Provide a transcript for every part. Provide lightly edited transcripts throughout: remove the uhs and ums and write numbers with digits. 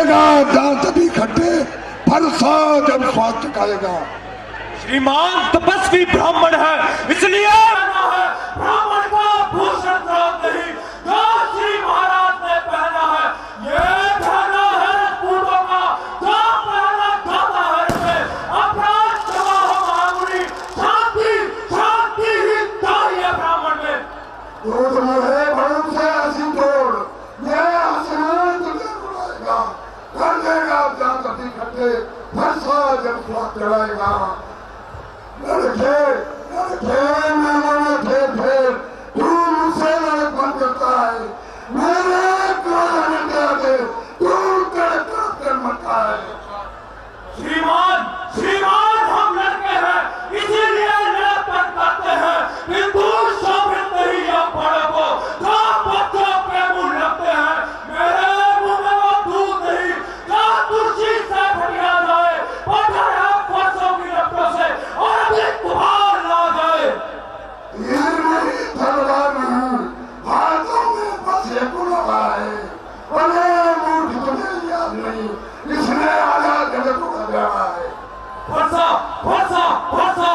बढ़ेगा दांत भी खट्टे, फरसा जब स्वाद चखाएगा। श्रीमान तपस्वी ब्राह्मण है, इसलिए ब्राह्मण का भूषण नहीं जो श्री महाराज ने पहना है, ये पहना है रजपूतों का, जो पहना जाता है इसे अपराध क्षमा हो महामुनि, शांति शांति ही चाहिए ब्राह्मण में। दूध मुहे भड़ों से हंसी तोड़, ये आसमान तुझे बुलाएगा, कर देगा दांत भी खट्टे, फरसा जब स्वाद चढ़ाएगा। लड़के फिर तू मुझसे लड़कपन करता है, मेरे क्रोध आगे तू कर मरता है। श्रीमान श्रीमान हम लड़के हैं, इसीलिए लड़कपन करते हैं, किंतु शोभित नहीं है बड़े को जो बच्चों के मुंह लगते हैं। मेरे मुंह में वो दूध नहीं जो तुलसी से फटिया जाए, पत्थर है फरसों की लपटों से और अभी तुम्हार ना जाए। तीर नहीं तलवार नहीं, हाथों में बस एक गुलाबा है, अरे मूठ तुझे याद नहीं, इसने आधा जगत को लगाया है। फरसा फरसा फरसा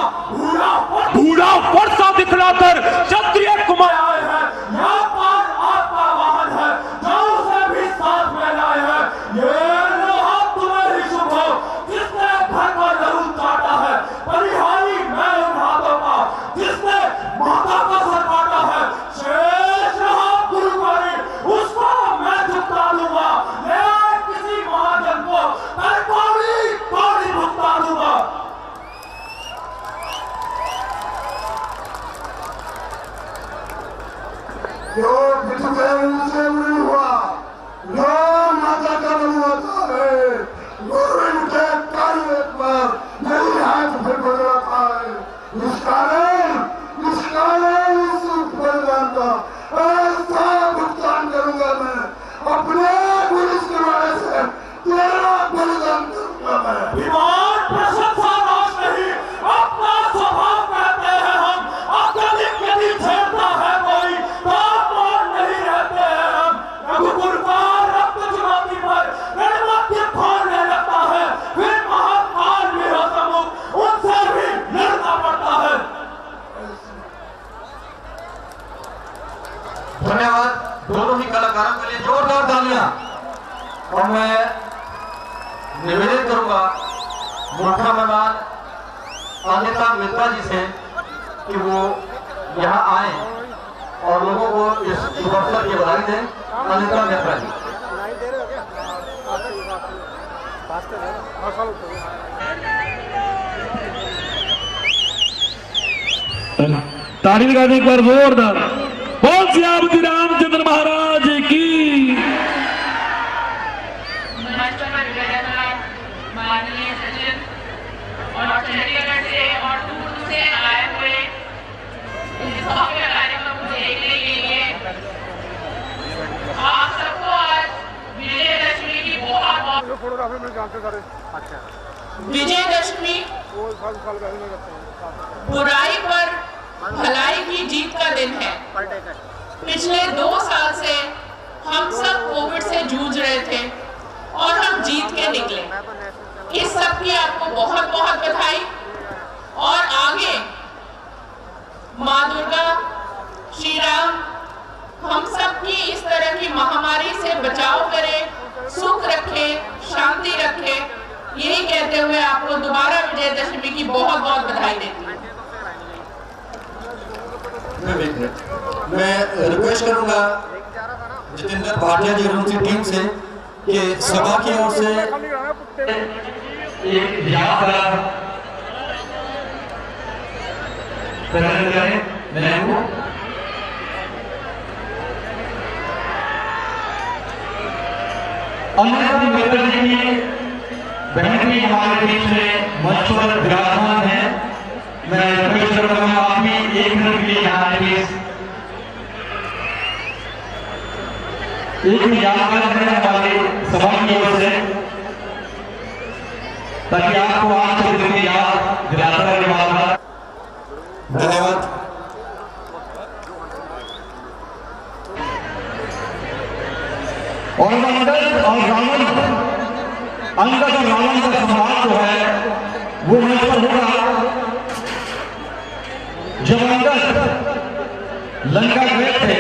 बूढ़ा फरसा दिखलाकर क्षत्रिय कुमार आए हैं, यहाँ पर आपका वाहन है जो उसे भी साथ में लाए हैं। ये लोहा तुम्हें ही शुभ हो, जिसने घर का लहू काटा है, परिहारी मैं उन हाथों का जिसने माता का सर काटा है। शेष रहा गुरुकारी, उसको मैं झुका दूंगा, ले किसी महाजन को कौड़ी कौड़ी भुगता दूंगा। जो पिछले से उड़ी हुआ, जो माता का बनवाता है, गुरु के कान एक बार मेरी हाथ फिर बदलाता है। इस कारण इस बलिदान का ऐसा भुगतान करूंगा मैं, अपने गुरु के वाले से तेरा बलिदान करूंगा मैं। विमान प्रशंसा नाश नहीं, अपना स्वभाव कहते हैं हम, अत्यधिक यदि छेड़ता है कोई तो मौन नहीं रहते हैं हम। रघुकुल का रक्त चुनौती पर रणमध्य खोलने लगता है, फिर महाकाल भी हो सम्मुख, उनसे भी लड़ना पड़ता है। धन्यवाद दोनों ही कलाकारों के लिए, जोरदार तालियां। और मैं निवेदन करूंगा मुख्य मेहमान अन्यता मित्रा जी से कि वो यहाँ आए और लोगों को इस शुभ अवसर की बधाई दें। अन्यता मित्रा जी। ताली लगाने एक बार जोरदार बोल श्री रामचंद्र महाराज की। माननीय सचिव और चंडीगढ़ से और दूर से आए हुए इस भव्य कार्यक्रम को देखने के लिए आप सबको आज विजयदशमी की बहुत फोटोग्राफी में जानते सारे। अच्छा, विजयदशमी बुराई पर भलाई की जीत का दिन है। पिछले 2 साल से हम सब कोविड से जूझ रहे थे और हम जीत के निकले। इस सब की आपको बहुत बहुत बधाई। और आगे माँ दुर्गा, श्री राम हम सब की इस तरह की महामारी से बचाव करे, सुख रखे, शांति रखे, यही कहते हुए आपको दोबारा विजयदशमी की बहुत बहुत बधाई देती हूँ। मैं रिक्वेस्ट करूंगा जितेंद्र भाटिया जी और उनकी टीम से कि सभा की ओर से एक याद करें मित्र जी की बहन भी हमारे बीच में मंच पर विराजमान है। मैं रिक्वेस्ट करूंगा आप भी 1 मिनट के लिए यहाँ प्लीज एक यादगार है हमारी सभा की ओर से, ताकि आपको आज के दिन याद दिलाता रहे। धन्यवाद। और मंडल और रावण अंगद और रावण का संवाद जो है वो मंच पर होगा। जब अंगद लंका गए थे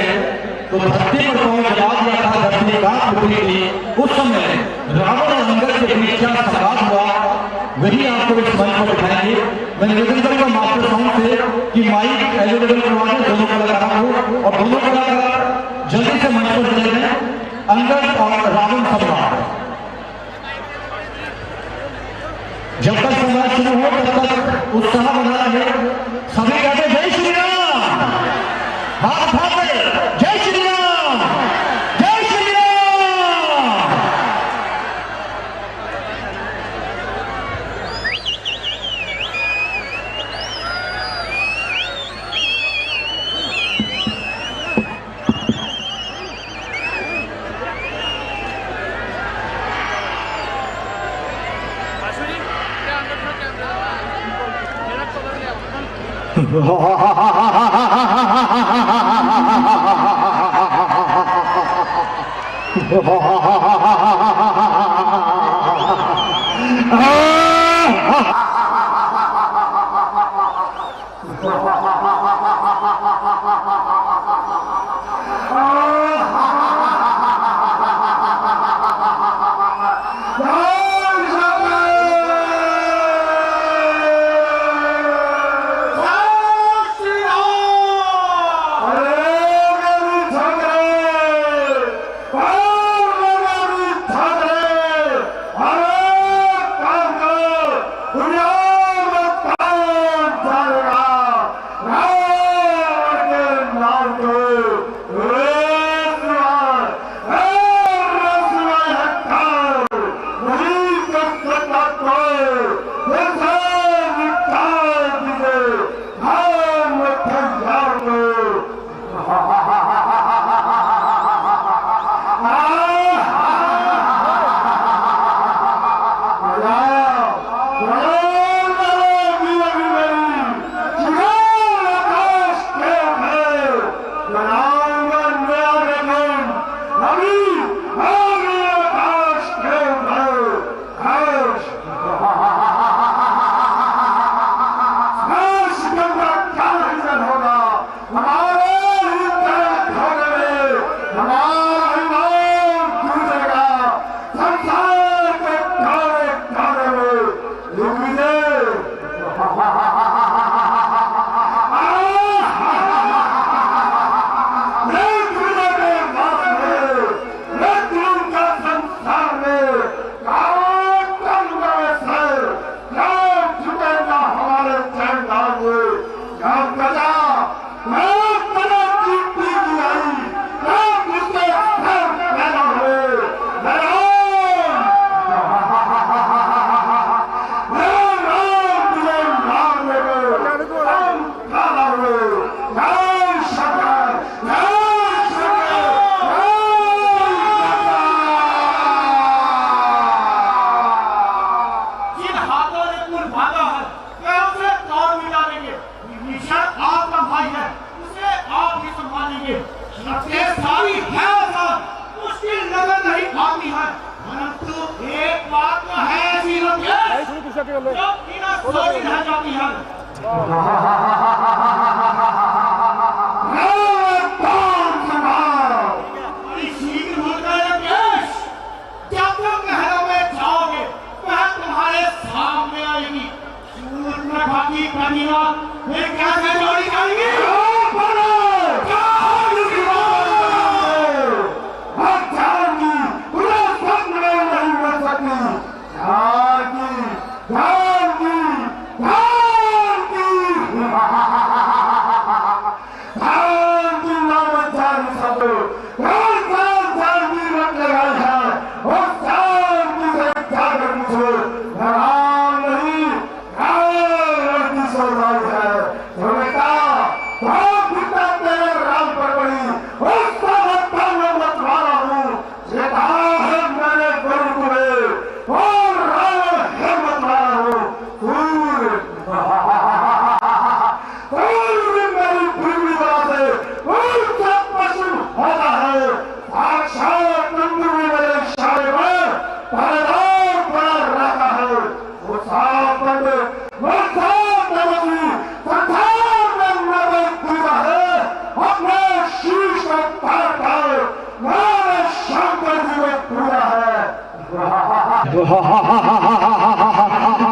तो धरती पर कौन जवाब दिया था, धरती कांप उठी थी। उस समय रावण और अंगद के बीच क्या संवाद हुआ वही आपको इस मंच पर दिखाएंगे। मैं निवेदन करूंगा मास्टर साउंड से कि माइक अवेलेबल करवा दें दोनों कलाकारों को, और दोनों कलाकार जल्दी से मंच पर चले गए। अंगद और रावण संवाद जब तक संवाद शुरू हो तब तक उत्साह बना रहे। सभी कहते जय श्री राम, हाथ उठाते जय श्री राम, जय श्री राम।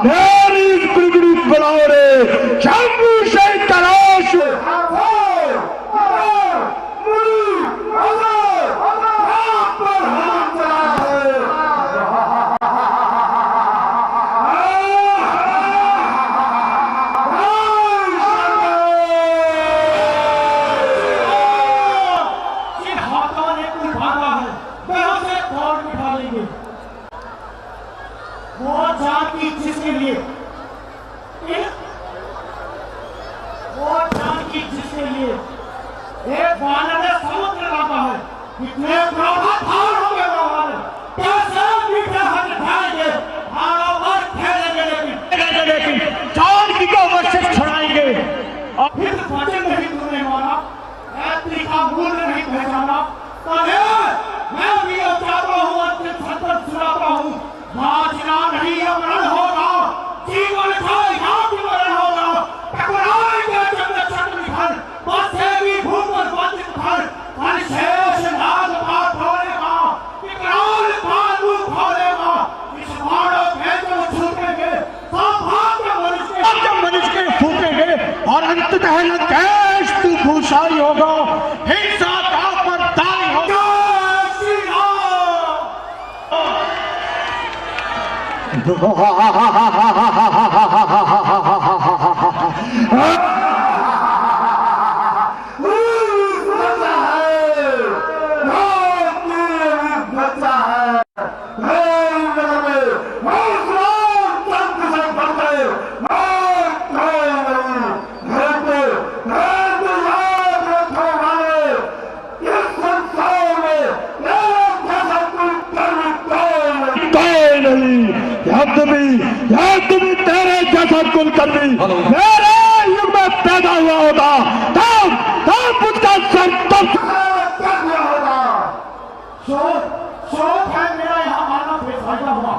मेरी बिगड़ी बुलाओ रे शंभू से तलाश वो जाति जिसके लिए वो जाति जिसके लिए एक वानर ने समुद्र काटा है। कितने क्रोधाधार हो गए वानर, कैसे मीठे हाथ उठाएंगे और खेलेंगे, लेकिन चार की को अवश्य छुड़ाएंगे। और फिर वचन नहीं तूने माना, ऐत्री का मूल्य नहीं पहचाना। मैं भी चाहता हूँ, अंतिम सत्य सुनाता हूँ। नाचना नहीं अमरण होगा, जीवन खाएगा विवरण होगा। टकराएंगे चंद्र चक्र घर, बसेगी भूमर वंचित घर। शेष नाग पाठ होलेगा, विकराल कालू खोलेगा। इस मानव में जब छूटेंगे, सौभाग्य मनुष्य के फूटेंगे और अंततः न देश तू भूषाई होगा, हिंसा का परदाई होगा। यदि तेरे जैसा कुलकर्मी मेरे युग में पैदा हुआ होता तब उसका संतोष होगा। शोक है मेरा यहाँ मानना बेफायदा हुआ।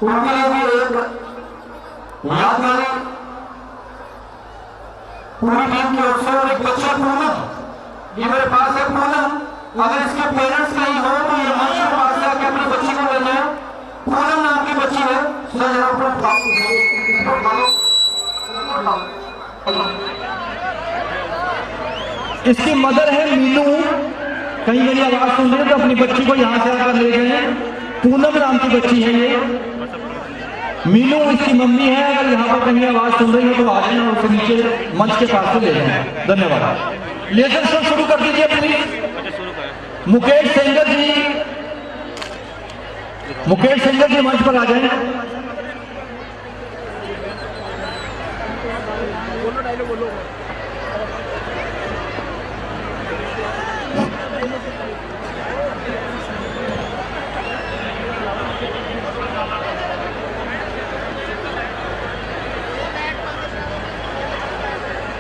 उनके लिए भी एक यादगारी पूरी टीम की ओर से। और एक बच्चा पूनम, ये मेरे पास है पूनम, अगर इसके पेरेंट्स नहीं हो तो ये मंच के पास जाके अपनी बच्ची को ले जाए। पूनम नाम की बच्ची है। इसकी मदर है मीनू, कहीं मेरी आवाज सुन रहे तो अपनी बच्ची को यहाँ से आकर ले गए। पूनम नाम की बच्ची है ये, मीनू इसकी मम्मी है। अगर यहाँ पर कहीं आवाज सुन रही है तो आ जाए और उसे नीचे मंच के पास से ले जाए। धन्यवाद। लेजर शो शुरू कर दीजिए प्लीज। मुकेश सेंगर जी मंच पर आ जाए।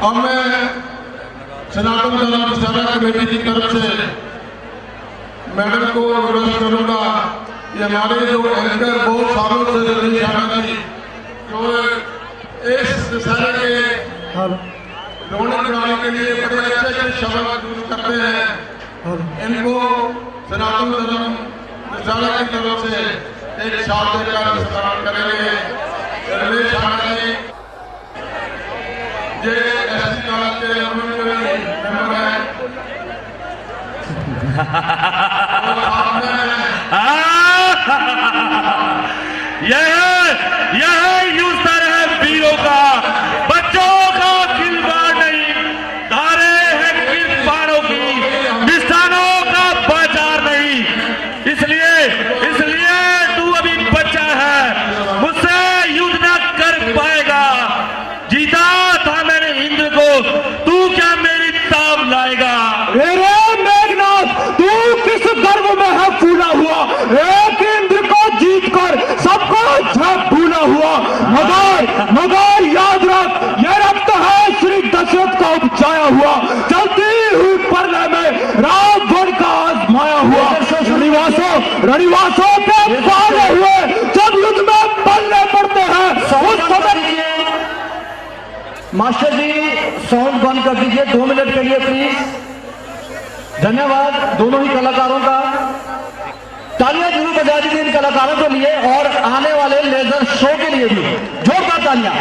अब मैं सनातन धर्म प्रचार कमेटी की तरफ से मैडम को अनुरोध करूंगा कि हमारे जो एंकर बहुत सालों से रजनी शाना जी जो इस दशहरे के रौनक बनाने के लिए बड़े अच्छे शब्द यूज करते हैं, इनको सनातन धर्म प्रचार की तरफ से एक शब्द का इस्तेमाल करेंगे। रजनी शाना जी ये ऐसी बात के मेंबर है यह यूसर है वीरों का, बच्चों का खिलवाड़ नहीं। हुआ, चलती हुई परले में रावण का आजमाया हुआ, रणिवासों के पाले हुए जब युद्ध में पलने पड़ते हैं उस समय। मास्टर जी साउंड बंद कर दीजिए 2 मिनट के लिए प्लीज। धन्यवाद दोनों ही कलाकारों का। तालियां जरूर बजा दीजिए इन कलाकारों के लिए और आने वाले लेजर शो के लिए भी जोरदार तालियां।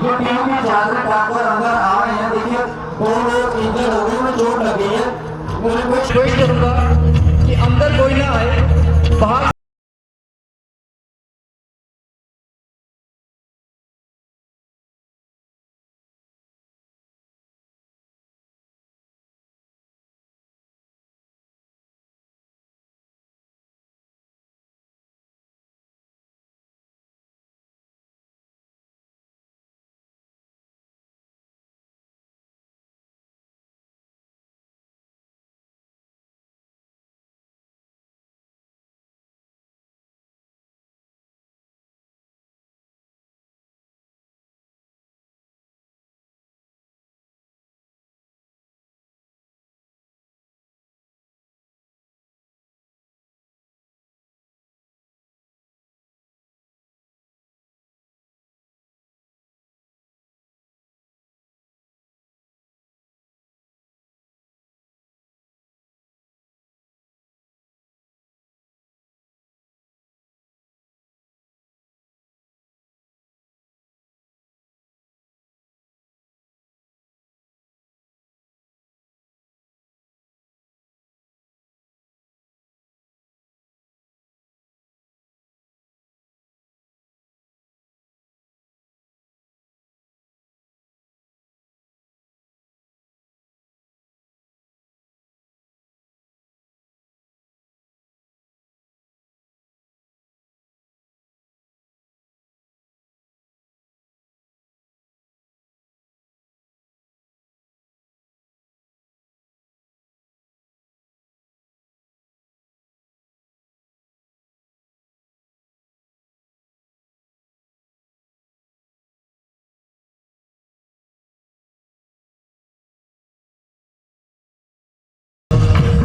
ये टीम की चादर ठाकुर अंदर आ रहे हैं। देखिए 2 लोग इंजर हो गए, उन्हें चोट लगी है। मैं रिक्वेस्ट करूंगा कि अंदर कोई ना आए, बाहर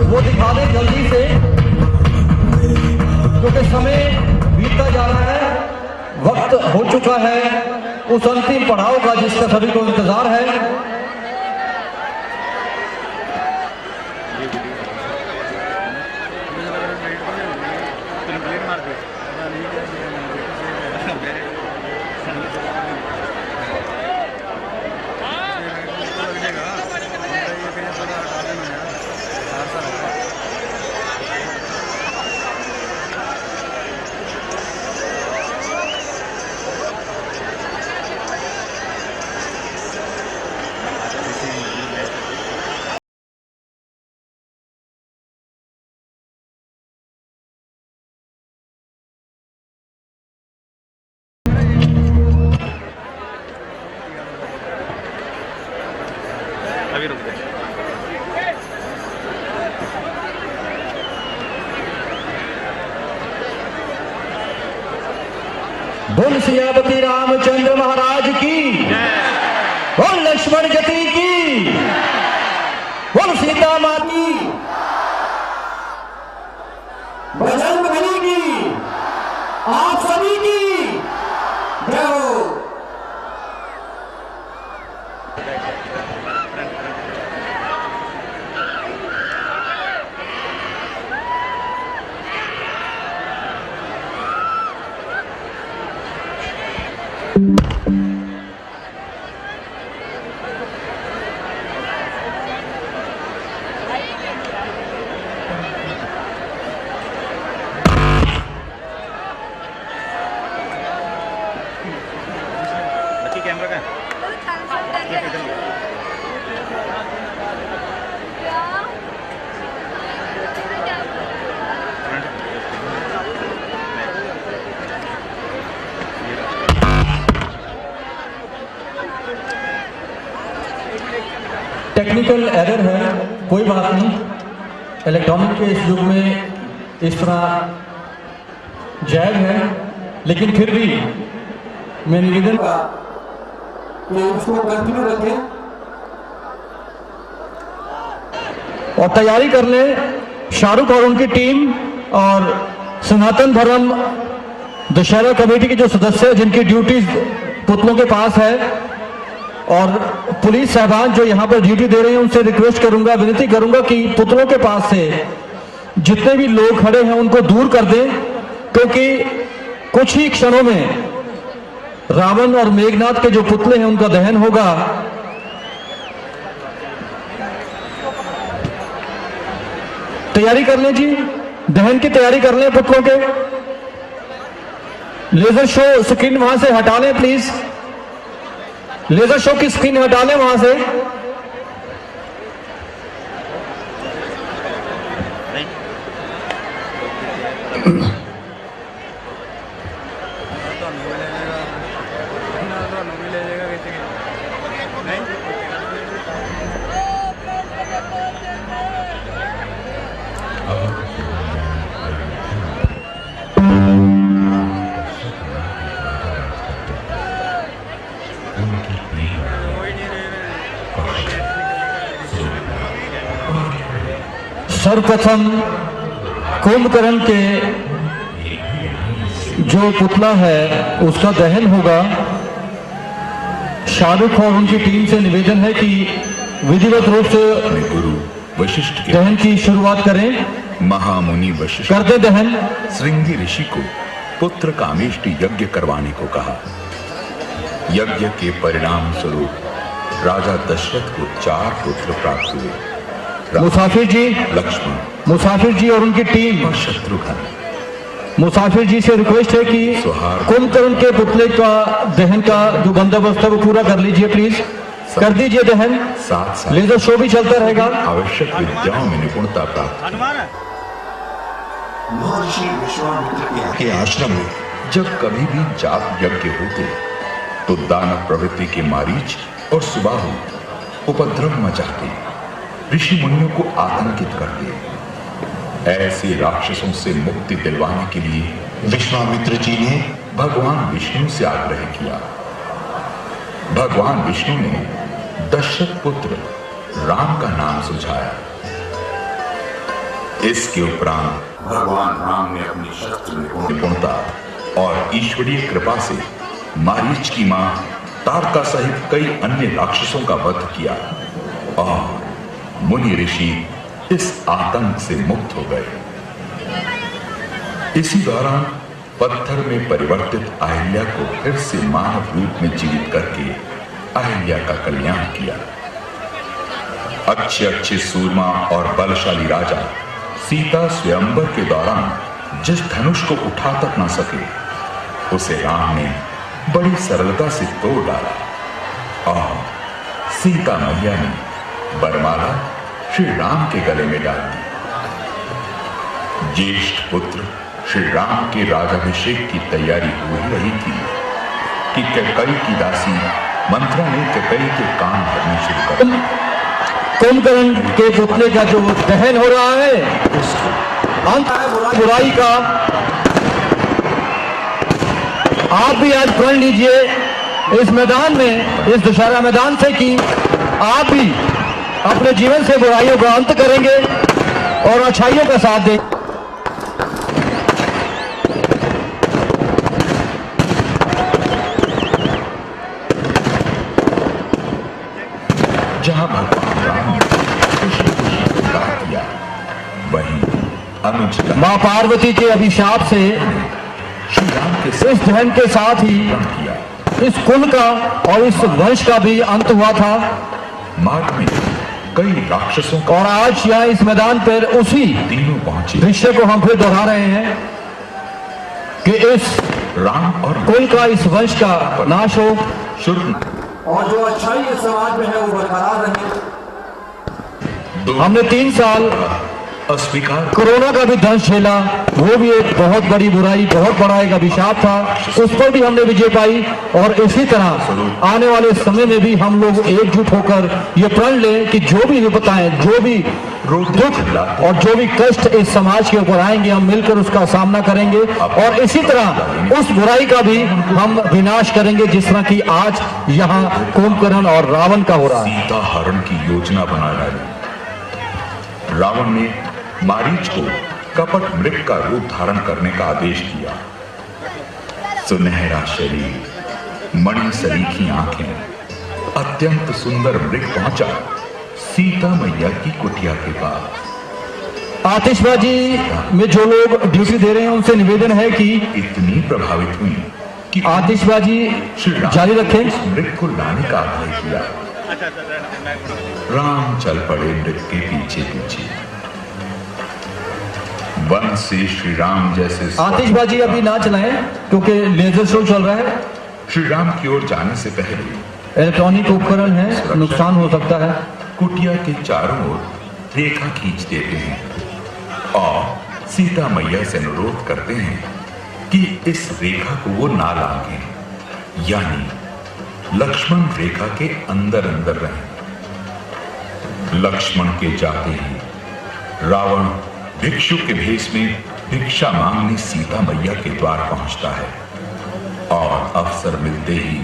वो दिखा दें जल्दी से, क्योंकि समय बीतता जा रहा है, वक्त हो चुका है उस अंतिम पड़ाव का जिसका सभी को इंतजार है। बोल सियापति रामचंद्र महाराज की, बोल लक्ष्मण गति की, बोल सीता माँ की, बजरंग बली की, आप सभी की जय हो। टेक्निकल एरर है, कोई बात नहीं। इलेक्ट्रॉनिक के इस युग में इस तरह जायज है, लेकिन फिर भी मैं निवेदन का कि इसको कंटिन्यू रखें और तैयारी कर ले। शाहरुख और उनकी टीम और सनातन धर्म दशहरा कमेटी के जो सदस्य जिनकी ड्यूटीज पुतलों के पास है और पुलिस साहबान जो यहाँ पर ड्यूटी दे रहे हैं, उनसे रिक्वेस्ट करूंगा, विनती करूंगा कि पुतलों के पास से जितने भी लोग खड़े हैं उनको दूर कर दें, क्योंकि कुछ ही क्षणों में रावण और मेघनाथ के जो पुतले हैं उनका दहन होगा। तैयारी कर लें जी, दहन की तैयारी कर लें पुतलों के। लेजर शो स्क्रीन वहां से हटा लें प्लीज, लेजर शो की स्क्रीन हटा लें वहां से। सर्वप्रथम कुंभकर्ण के जो पुतला है उसका दहन होगा। शाहरुख और उनकी टीम से निवेदन है कि विधिवत रूप से गुरु वशिष्ठ के दहन की शुरुआत करें। महामुनि वशिष्ठ कर दे दहन। श्रृंगी ऋषि को पुत्र कामेष्टि यज्ञ करवाने को कहा। यज्ञ के परिणाम स्वरूप राजा दशरथ को 4 पुत्र प्राप्त हुए। मुसाफिर जी, लक्ष्मण, मुसाफिर जी और उनकी टीम और शत्रुघ्न। मुसाफिर जी से रिक्वेस्ट है कि कुंभकर्ण के पुतले का दहन का जो बंदोबस्त है वो पूरा कर लीजिए प्लीज, कर दीजिए दहन। साथ लेजर शो भी चलता रहेगा। आवश्यक विद्याओं में निपुणता प्राप्त की। महर्षि विश्वामित्र के आश्रम में जब कभी भी जाप यज्ञ होते तो दानव प्रवृत्ति के मारीच और सुबाहु उपद्रव मचाते, ऋषि मुनियों को आतंकित करते। ऐसे राक्षसों से मुक्ति दिलवाने के लिए विश्वामित्र जी ने भगवान विष्णु से आग्रह किया। भगवान विष्णु ने दशरथ पुत्र राम का नाम सुझाया। इसके उपरांत भगवान राम ने अपनी शस्त्र निपुणता और ईश्वरीय कृपा से मारीच की मां तारका सहित कई अन्य राक्षसों का वध किया और मुनि ऋषि इस आतंक से मुक्त हो गए। इसी दौरान पत्थर में परिवर्तित अहिल्या को फिर से मानव रूप में जीवित करके अहिल्या का कल्याण किया। अच्छे अच्छे सूरमा और बलशाली राजा सीता स्वयंवर के दौरान जिस धनुष को उठा तक न सके उसे राम ने बड़ी सरलता से तोड़ डाला और सीता मैया ने बरमाला श्री राम के गले में डाल दी। ज्येष्ठ पुत्र श्री राम के राजाभिषेक की तैयारी हो ही रही थी कि कैकेयी की दासी मंत्रा ने कैकेयी के कान भरने शुरू कर दिए। कुंभकर्ण के पुतले का जो दहन हो रहा है अंत है बुराई का। आप भी आज प्रण लीजिए इस मैदान में, इस दशहरा मैदान से कि आप भी अपने जीवन से बुराइयों का अंत करेंगे और अच्छाइयों का साथ दें। जहां भगवान राम ने खुशी खुशी विवाह किया, वहीं अनुज का मां पार्वती के अभिशाप से श्री राम के इस दहन के साथ ही किया। इस कुल का और इस वंश का भी अंत हुआ था। मार्ग में कई राक्षसों का और आज यहाँ इस मैदान पर उसी तीनों पहुंचे। दृश्य को हम फिर दोहरा रहे हैं कि इस राम और कुल का, इस वंश का नाश हो शुरू और जो अच्छाई इस समाज में है वो बरकरार रहे। हमने 3 साल अस्वीकार कोरोना का भी दंश झेला, वो भी एक बहुत बड़ी बुराई, बहुत बड़ा एक अभिशाप था, उस पर भी हमने विजय पाई। और इसी तरह आने वाले समय में भी हम लोग एकजुट होकर ये प्रण लें कि जो भी विपदाएं, जो भी दुख और जो भी कष्ट इस समाज के ऊपर आएंगे, हम मिलकर उसका सामना करेंगे और इसी तरह उस बुराई का भी हम विनाश करेंगे जिस तरह की आज यहाँ कुंभकर्ण और रावण का हो रहा है। सीता हरण की योजना बना डाली। रावण ने मारीच को कपट मृग का रूप धारण करने का आदेश दिया। सुनहरा शरीर, मणि सरीखी आंखें, अत्यंत सुंदर मृग पहुंचा सीता मैया की कुटिया के पास। आतिशबाजी में जो लोग ड्यूटी दे रहे हैं उनसे निवेदन है कि इतनी प्रभावित हुई कि आतिशबाजी श्री राम जारी रखें। उस मृग को लाने का आग्रह किया। राम चल पड़े मृग के पीछे पीछे। वन से श्री राम जैसे आतिशबाजी अभी ना चलाएं क्योंकि लेजर शो चल रहा है। श्री राम की ओर जाने से पहले इलेक्ट्रॉनिक उपकरण है, नुकसान हो सकता है। कुटिया के चारों ओर रेखा खींच देते हैं और सीता मैया से अनुरोध करते हैं कि इस रेखा को वो ना लांघें, यानी लक्ष्मण रेखा के अंदर अंदर रहें। लक्ष्मण के जाते ही रावण भिक्षु के भेष में भिक्षा मांगने सीता मैया के द्वार पहुंचता है और अवसर मिलते ही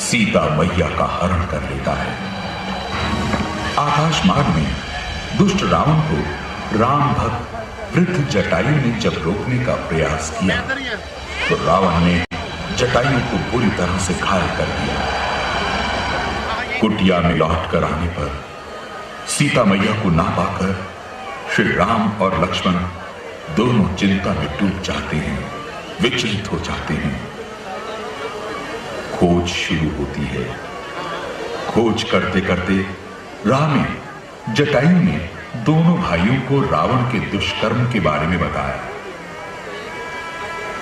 सीता मैया का हरण कर लेता है। आकाश मार्ग में दुष्ट रावण को राम भक्त वृद्ध जटायु ने जब रोकने का प्रयास किया तो रावण ने जटायु को बुरी तरह से घायल कर दिया। कुटिया में लौट कर आने पर सीता मैया को ना पाकर श्री राम और लक्ष्मण दोनों चिंता में डूब जाते हैं, विचलित हो जाते हैं। खोज शुरू होती है। खोज करते करते राम ने जटायु ने दोनों भाइयों को रावण के दुष्कर्म के बारे में बताया।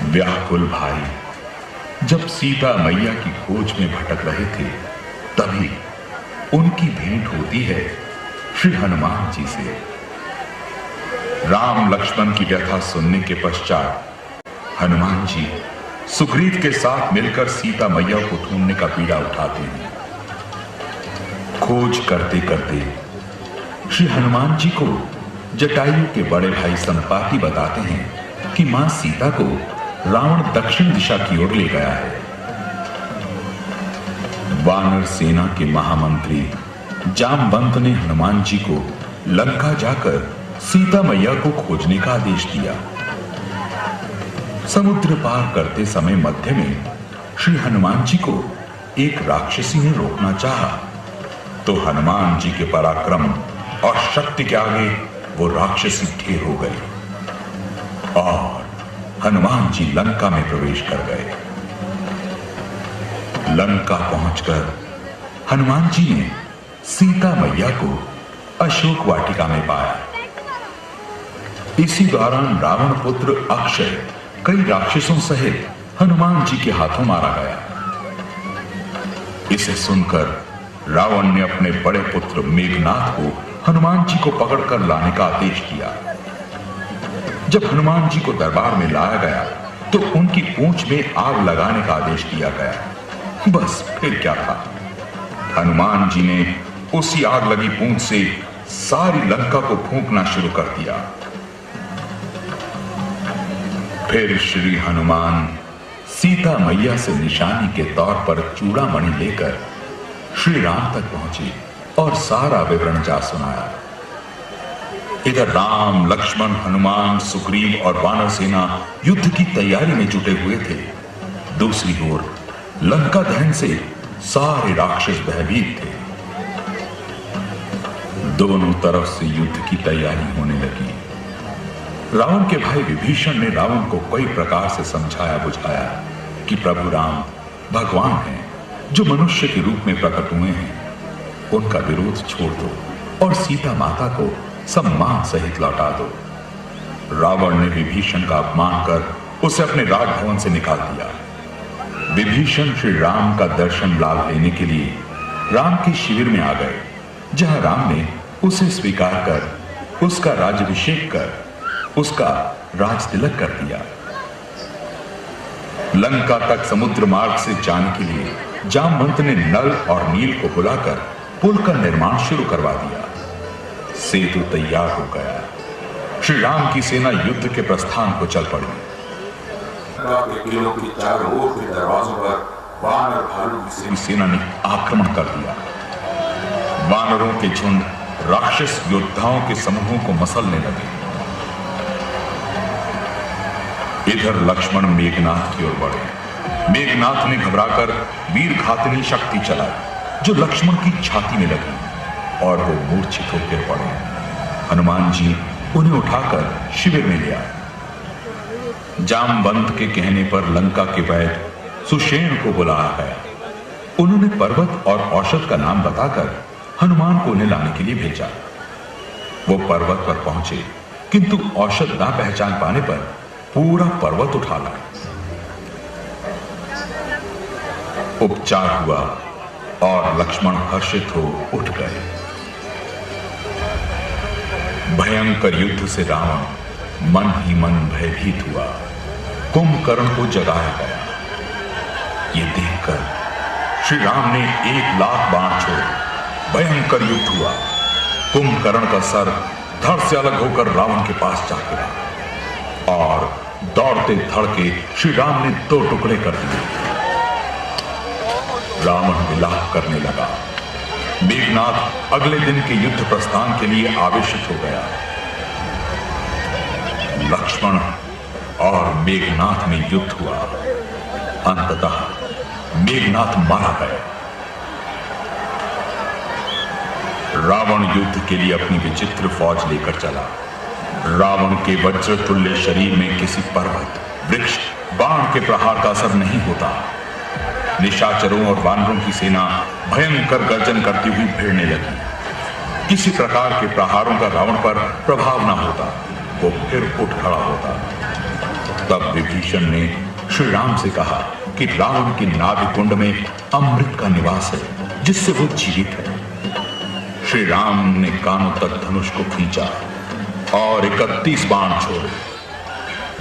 व्याकुल भाई जब सीता मैया की खोज में भटक रहे थे तभी उनकी भेंट होती है श्री हनुमान जी से। राम लक्ष्मण की व्यथा सुनने के पश्चात हनुमान जी सुग्रीव के साथ मिलकर सीता मैया को ढूंढने का पीड़ा उठाते हैं। खोज करते करते श्री हनुमान जी को जटायु के बड़े भाई संपाति बताते हैं कि मां सीता को रावण दक्षिण दिशा की ओर ले गया है। वानर सेना के महामंत्री जामवंत ने हनुमान जी को लंका जाकर सीता मैया को खोजने का आदेश दिया। समुद्र पार करते समय मध्य में श्री हनुमान जी को एक राक्षसी ने रोकना चाहा तो हनुमान जी के पराक्रम और शक्ति के आगे वो राक्षसी ढेर हो गई और हनुमान जी लंका में प्रवेश कर गए। लंका पहुंचकर हनुमान जी ने सीता मैया को अशोक वाटिका में पाया। इसी दौरान रावण पुत्र अक्षय कई राक्षसों सहित हनुमान जी के हाथों मारा गया। इसे सुनकर रावण ने अपने बड़े पुत्र मेघनाथ को हनुमान जी को पकड़कर लाने का आदेश दिया। जब हनुमान जी को दरबार में लाया गया तो उनकी पूंछ में आग लगाने का आदेश दिया गया। बस फिर क्या था, हनुमान जी ने उसी आग लगी पूंछ से सारी लंका को फूंकना शुरू कर दिया। फिर श्री हनुमान सीता मैया से निशानी के तौर पर चूड़ामणि लेकर श्री राम तक पहुंचे और सारा विवरण जा सुनाया। इधर राम लक्ष्मण हनुमान सुग्रीव और वानर सेना युद्ध की तैयारी में जुटे हुए थे। दूसरी ओर लंका दहन से सारे राक्षस भयभीत थे। दोनों तरफ से युद्ध की तैयारी होने लगी। रावण के भाई विभीषण ने रावण को कई प्रकार से समझाया बुझाया कि प्रभु राम भगवान हैं जो मनुष्य के रूप में प्रकट हुए हैं। उनका विरोध छोड़ दो और सीता माता को सम्मान सहित लौटा दो। रावण ने विभीषण का अपमान कर उसे अपने राजभवन से निकाल दिया। विभीषण श्री राम का दर्शन लाभ लेने के लिए राम के शिविर में आ गए, जहां राम ने उसे स्वीकार कर उसका राज्याभिषेक कर उसका राज तिलक कर दिया। लंका तक समुद्र मार्ग से जाने के लिए जामवंत ने नल और नील को बुलाकर पुल का निर्माण शुरू करवा दिया। सेतु तैयार हो गया। श्री राम की सेना युद्ध के प्रस्थान को चल पड़ी। किलों के चारों ओर के दरवाजों पर वानर भालू की सेना ने आक्रमण कर दिया। वानरों के झुंड राक्षस योद्धाओं के समूहों को मसलने लगे। इधर लक्ष्मण मेघनाथ की ओर बढ़े। मेघनाथ ने घबराकर वीर घातनी शक्ति चलाई जो लक्ष्मण की छाती में लगी और वो मूर्छित होकर पड़े। हनुमान जी उन्हें उठाकर शिविर में ले आए। जामवंत के कहने पर लंका के वैद्य सुषेण को बुलाया गया। उन्होंने पर्वत और औषध का नाम बताकर हनुमान को उन्हें लाने के लिए भेजा। वो पर्वत पर पहुंचे, किंतु औषध ना पहचान पाने पर पूरा पर्वत उठा लाए। उपचार हुआ और लक्ष्मण हर्षित हो उठ गए। भयंकर युद्ध से रावण मन ही मन भयभीत हुआ। कुंभकर्ण को जगाया गया। ये देखकर श्री राम ने 1,00,000 बाण छोड़े। भयंकर युद्ध हुआ। कुंभकर्ण का सर धड़ से अलग होकर रावण के पास जा गिरा और दौड़ते धड़के श्री राम ने 2 टुकड़े कर दिए। रावण विलाप करने लगा। मेघनाथ अगले दिन के युद्ध प्रस्थान के लिए आवेशित हो गया। लक्ष्मण और मेघनाथ में युद्ध हुआ। अंततः मेघनाथ मारा गया। रावण युद्ध के लिए अपनी विचित्र फौज लेकर चला। रावण के वज्रतुल्य शरीर में किसी पर्वत, वृक्ष, बाण के प्रहार का असर नहीं होता। निशाचरों और वानरों की सेना भयंकर गर्जन करती हुई भिड़ने लगी। किसी प्रकार के प्रहारों का रावण पर प्रभाव न होता। वो फिर उठ खड़ा होता। तब विभीषण ने श्री राम से कहा कि रावण की नाभि कुंड में अमृत का निवास है, जिससे वो जीवित है। श्री राम ने कानों तक धनुष को खींचा और 31 बाण छोड़े।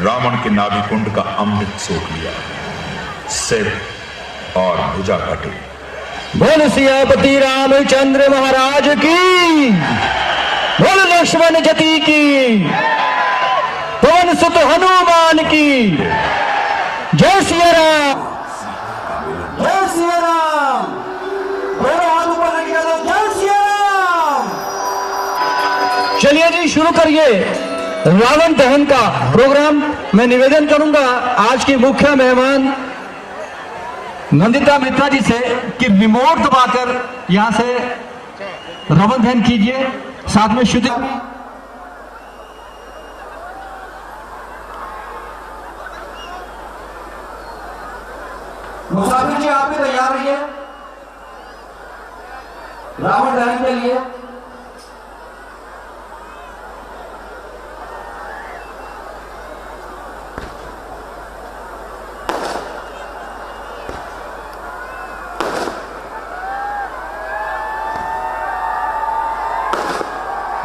रावण के नाभि कुंड का अमृत सोख लिया। सिर और भुजा कटे। बोल सियापति रामचंद्र महाराज की, बोल लक्ष्मण जति की, पवन सुत हनुमान की। जय सिया राम, जय सिया राम। दोनों हाथ ऊपर लेके चलो, जय सिया राम। चलिए जी, शुरू करिए रावण दहन का प्रोग्राम। मैं निवेदन करूंगा आज के मुख्य मेहमान नंदिता मित्रा जी से कि रिमोट दबाकर यहां से रावण दहन कीजिए, साथ में श्रुति। मुसाफिर जी आप भी तैयार रहिए रावण दहन के लिए।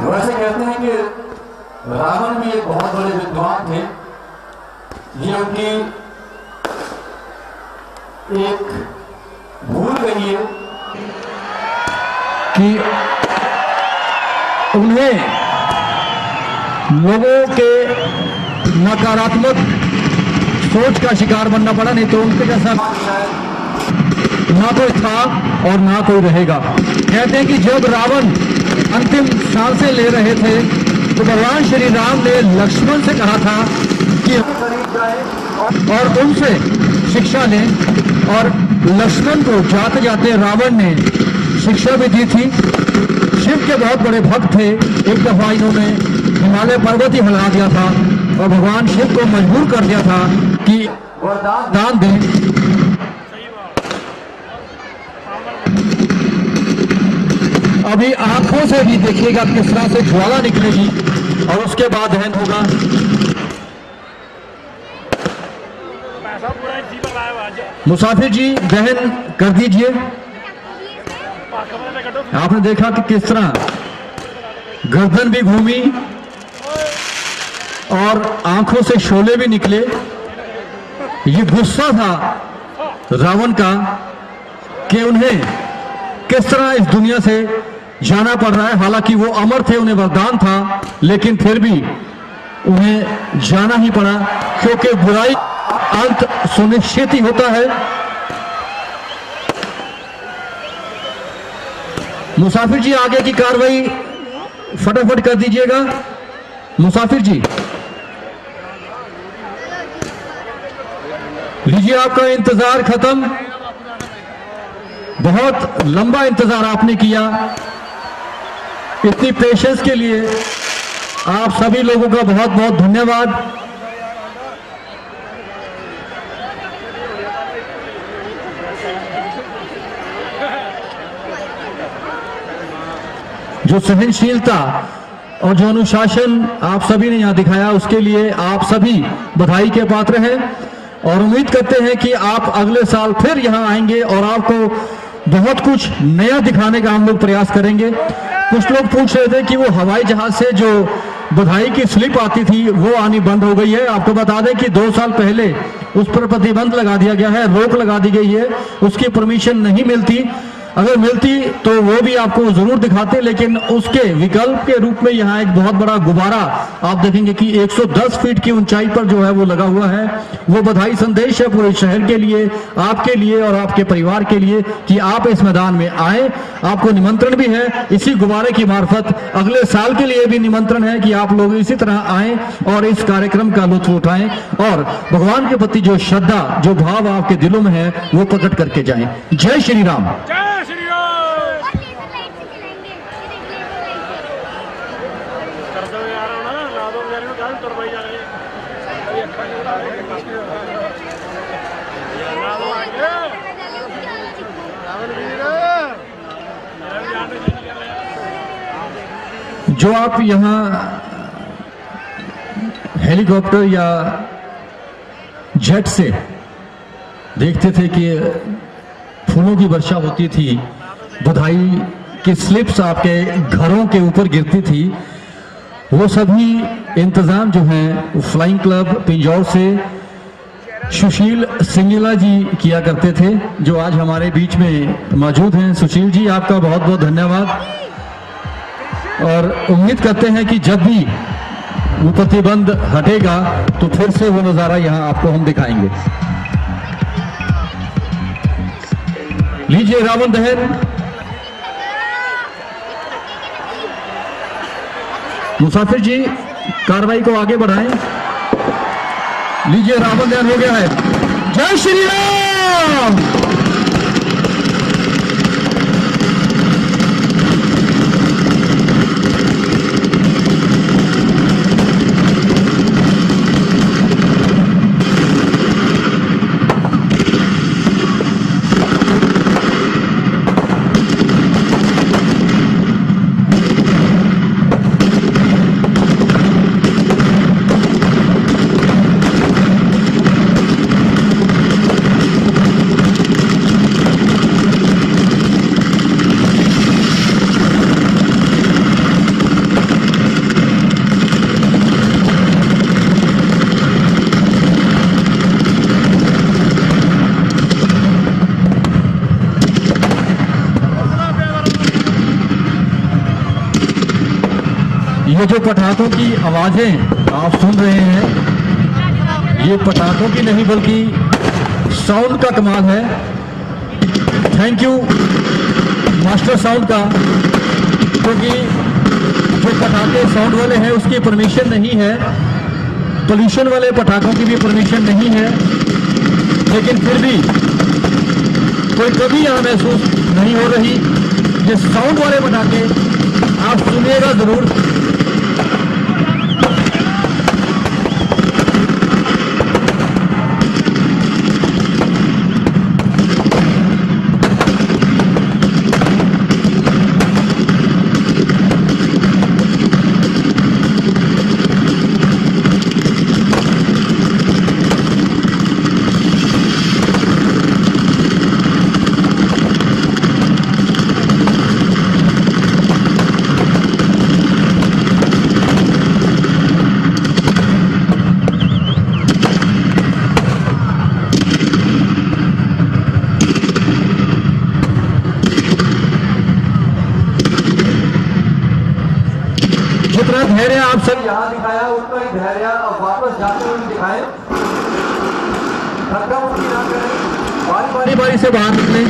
वैसे कहते हैं कि रावण भी एक बहुत बड़े विद्वान थे। ये उनकी एक भूल गई है कि उन्हें लोगों के नकारात्मक सोच का शिकार बनना पड़ा, नहीं तो उनके जैसा ना कोई था और ना कोई रहेगा। कहते हैं कि जब रावण अंतिम सांसें ले रहे थे तो भगवान श्री राम ने लक्ष्मण से कहा था कि और उनसे शिक्षा लें, और लक्ष्मण को जाते जाते रावण ने शिक्षा भी दी थी। शिव के बहुत बड़े भक्त थे। एक दफा इन्होंने हिमालय पर्वत ही हिला दिया था और भगवान शिव को मजबूर कर दिया था कि दान दें। अभी आंखों से भी देखिएगा किस तरह से ज्वाला निकलेगी और उसके बाद दहन होगा। मुसाफिर जी दहन कर दीजिए। आपने देखा कि किस तरह गर्दन भी घूमी और आंखों से शोले भी निकले। ये गुस्सा था रावण का कि उन्हें किस तरह इस दुनिया से जाना पड़ रहा है। हालांकि वो अमर थे, उन्हें वरदान था, लेकिन फिर भी उन्हें जाना ही पड़ा, क्योंकि बुराई अंत सुनिश्चित ही होता है। मुसाफिर जी आगे की कार्रवाई फटाफट कर दीजिएगा। मुसाफिर जी लीजिए, आपका इंतजार खत्म। बहुत लंबा इंतजार आपने किया। इतनी पेशेंस के लिए आप सभी लोगों का बहुत बहुत धन्यवाद। जो सहनशीलता और जो अनुशासन आप सभी ने यहाँ दिखाया, उसके लिए आप सभी बधाई के पात्र हैं और उम्मीद करते हैं कि आप अगले साल फिर यहाँ आएंगे और आपको बहुत कुछ नया दिखाने का हम लोग प्रयास करेंगे। कुछ लोग पूछ रहे थे कि वो हवाई जहाज से जो बधाई की स्लिप आती थी वो आनी बंद हो गई है। आपको बता दें कि 2 साल पहले उस पर प्रतिबंध लगा दिया गया है, रोक लगा दी गई है, उसकी परमिशन नहीं मिलती। अगर मिलती तो वो भी आपको जरूर दिखाते, लेकिन उसके विकल्प के रूप में यहाँ एक बहुत बड़ा गुब्बारा आप देखेंगे कि 110 फीट की ऊंचाई पर जो है वो लगा हुआ है। वो बधाई संदेश है पूरे शहर के लिए, आपके लिए और आपके परिवार के लिए कि आप इस मैदान में आए। आपको निमंत्रण भी है इसी गुब्बारे की मार्फत, अगले साल के लिए भी निमंत्रण है कि आप लोग इसी तरह आए और इस कार्यक्रम का लुत्फ उठाएं और भगवान के प्रति जो श्रद्धा, जो भाव आपके दिलों में है वो प्रकट करके जाएं। जय श्री राम। जो आप यहाँ हेलीकॉप्टर या जेट से देखते थे कि फूलों की वर्षा होती थी, बधाई की स्लिप्स आपके घरों के ऊपर गिरती थी, वो सभी इंतजाम जो हैं फ्लाइंग क्लब पिंजौर से सुशील सिंगला जी किया करते थे, जो आज हमारे बीच में मौजूद हैं। सुशील जी, आपका बहुत बहुत धन्यवाद और उम्मीद करते हैं कि जब भी वो प्रतिबंध हटेगा तो फिर से वो नजारा यहां आपको हम दिखाएंगे। लीजिए रावण दहन। मुसाफिर जी, कार्रवाई को आगे बढ़ाएं। लीजिए रावण दहन हो गया है। जय श्री राम। ये जो पटाखों की आवाजें आप सुन रहे हैं, ये पटाखों की नहीं बल्कि साउंड का कमाल है। थैंक यू मास्टर साउंड का, क्योंकि जो पटाखे साउंड वाले हैं उसकी परमिशन नहीं है, पोल्यूशन वाले पटाखों की भी परमिशन नहीं है, लेकिन फिर भी कोई कभी यहाँ महसूस नहीं हो रही। ये साउंड वाले पटाखे आप सुनिएगा जरूर। जितना धैर्य आप सब यहाँ दिखाया उतना ही धैर्य वापस जाते हुए दिखाए। धक्का मुक्की ना करें, बारी बारी से बाहर निकले।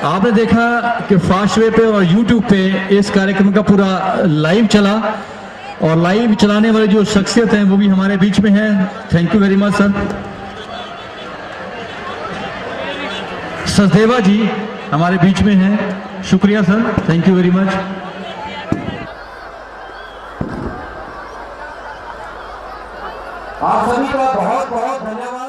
आपने देखा कि फास्ट वे पे और यूट्यूब पे इस कार्यक्रम का पूरा लाइव चला और लाइव चलाने वाले जो शख्सियत हैं वो भी हमारे बीच में हैं। Thank you very much sir. Sachdeva ji हमारे बीच में हैं, शुक्रिया sir, thank you very much. सभी का बहुत बहुत धन्यवाद।